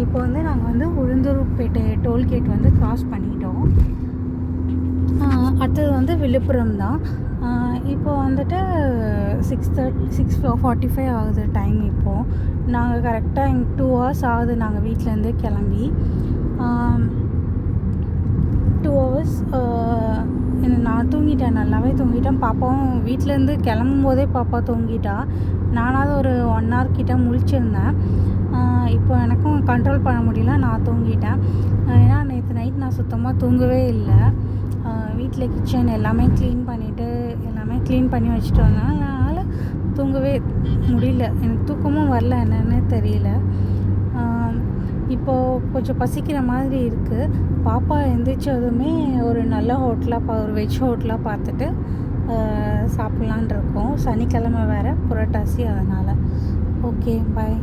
இப்போ வந்து நாங்கள் வந்து உளுந்தூர்பேட்டை டோல்கேட் வந்து க்ராஸ் பண்ணிட்டோம். அடுத்தது வந்து விழுப்புரம் தான். இப்போ வந்துட்டு 6:45 ஆகுது டைம். இப்போது நாங்கள் கரெக்டாக 2 ஹவர்ஸ் ஆகுது நாங்கள் வீட்டிலேருந்து கிளம்பி. 2 ஹவர்ஸ் நான் தூங்கிட்டேன், நல்லாவே தூங்கிட்டேன். பாப்பாவும் வீட்டிலேருந்து கிளம்பும் போதே பாப்பா தூங்கிட்டா. நானாவது ஒரு 1 ஹவர் கிட்ட முழிச்சிருந்தேன். இப்போ எனக்கும் கண்ட்ரோல் பண்ண முடியல, நான் தூங்கிட்டேன். ஏன்னா நேற்று நைட் நான் சுத்தமாக தூங்கவே இல்லை. வீட்டில் கிச்சன் எல்லாமே க்ளீன் பண்ணி வச்சுட்டு வந்தேன். அதனால் தூங்கவே முடியல, எனக்கு தூக்கமும் வரல, என்னென்னு தெரியல. இப்போது கொஞ்சம் பசிக்கிற மாதிரி இருக்குது. பாப்பா எந்திரிச்சதுமே ஒரு நல்ல ஹோட்டலாக ஒரு வெஜ் ஹோட்டலாக பார்த்துட்டு சாப்பிட்லான் இருக்கோம். சனிக்கிழமை வேறு புரட்டாசி, அதனால். ஓகே, பாய்.